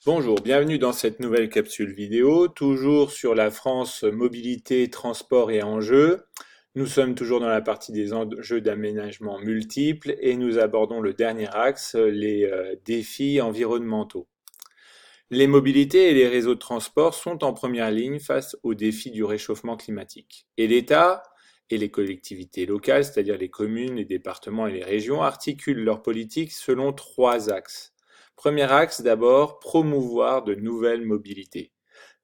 Bonjour, bienvenue dans cette nouvelle capsule vidéo, toujours sur la France mobilité, transport et enjeux. Nous sommes toujours dans la partie des enjeux d'aménagement multiples et nous abordons le dernier axe, les défis environnementaux. Les mobilités et les réseaux de transport sont en première ligne face aux défis du réchauffement climatique. Et l'État et les collectivités locales, c'est-à-dire les communes, les départements et les régions, articulent leur politique selon trois axes. Premier axe d'abord, promouvoir de nouvelles mobilités,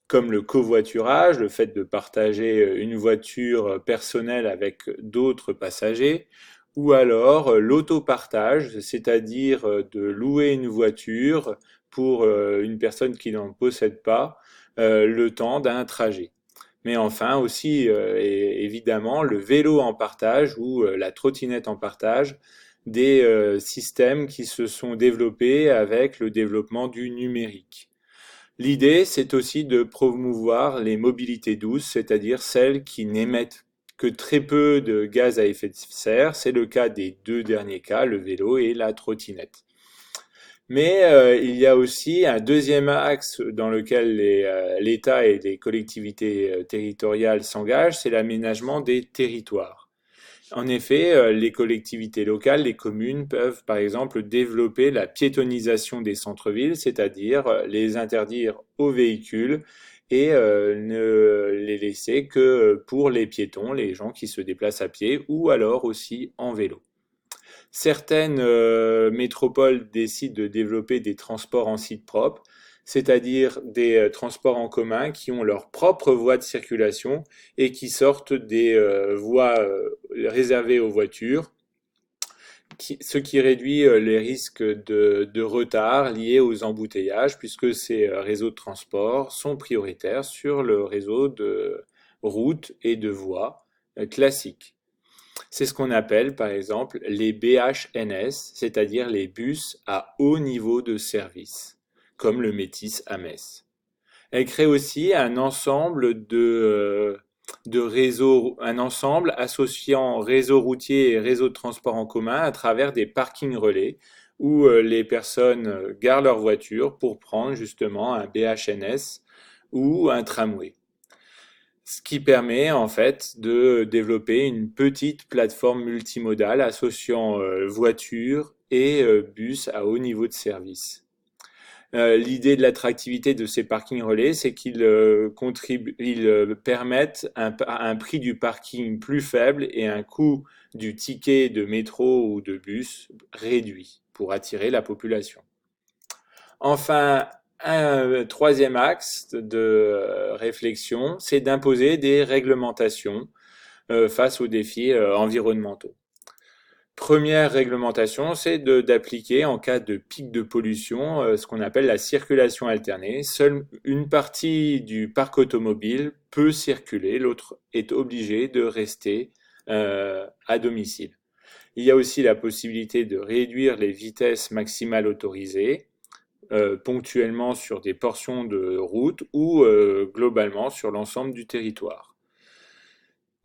comme le covoiturage, le fait de partager une voiture personnelle avec d'autres passagers, ou alors l'autopartage, c'est-à-dire de louer une voiture pour une personne qui n'en possède pas le temps d'un trajet. Mais enfin aussi, évidemment, le vélo en partage ou la trottinette en partage, des systèmes qui se sont développés avec le développement du numérique. L'idée, c'est aussi de promouvoir les mobilités douces, c'est-à-dire celles qui n'émettent que très peu de gaz à effet de serre. C'est le cas des deux derniers cas, le vélo et la trottinette. Mais il y a aussi un deuxième axe dans lequel l'État et les collectivités territoriales s'engagent, c'est l'aménagement des territoires. En effet, les collectivités locales, les communes peuvent par exemple développer la piétonisation des centres-villes, c'est-à-dire les interdire aux véhicules et ne les laisser que pour les piétons, les gens qui se déplacent à pied ou alors aussi en vélo. Certaines métropoles décident de développer des transports en site propre, c'est-à-dire des transports en commun qui ont leur propre voie de circulation et qui sortent des voies réservées aux voitures, ce qui réduit les risques de retard liés aux embouteillages, puisque ces réseaux de transport sont prioritaires sur le réseau de routes et de voies classiques. C'est ce qu'on appelle par exemple les BHNS, c'est-à-dire les bus à haut niveau de service, comme le Métis à Metz. Elle crée aussi un ensemble de réseaux, un ensemble associant réseau routier et réseau de transport en commun à travers des parkings relais où les personnes garent leur voiture pour prendre justement un BHNS ou un tramway. Ce qui permet en fait de développer une petite plateforme multimodale associant voitures et bus à haut niveau de service. L'idée de l'attractivité de ces parkings relais, c'est qu'ils permettent un prix du parking plus faible et un coût du ticket de métro ou de bus réduit pour attirer la population. Enfin, un troisième axe de réflexion, c'est d'imposer des réglementations face aux défis environnementaux. Première réglementation, c'est d'appliquer en cas de pic de pollution ce qu'on appelle la circulation alternée. Seule une partie du parc automobile peut circuler, l'autre est obligé de rester à domicile. Il y a aussi la possibilité de réduire les vitesses maximales autorisées, ponctuellement sur des portions de route ou globalement sur l'ensemble du territoire.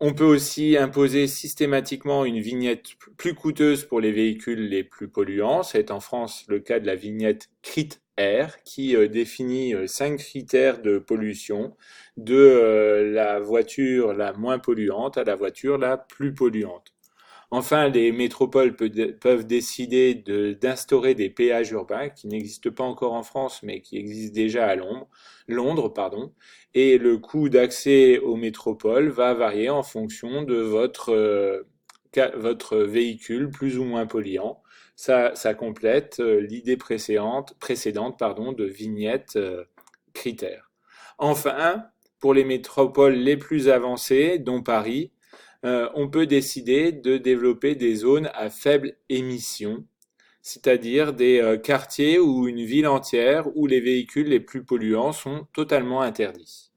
On peut aussi imposer systématiquement une vignette plus coûteuse pour les véhicules les plus polluants. C'est en France le cas de la vignette CRIT-R qui définit 5 critères de pollution de la voiture la moins polluante à la voiture la plus polluante. Enfin, les métropoles peuvent décider d'instaurer des péages urbains qui n'existent pas encore en France, mais qui existent déjà à Londres, pardon. Et le coût d'accès aux métropoles va varier en fonction de votre véhicule plus ou moins polluant. Ça complète l'idée précédente de vignette critères. Enfin, pour les métropoles les plus avancées, dont Paris, on peut décider de développer des zones à faible émission, c'est-à-dire des quartiers ou une ville entière où les véhicules les plus polluants sont totalement interdits.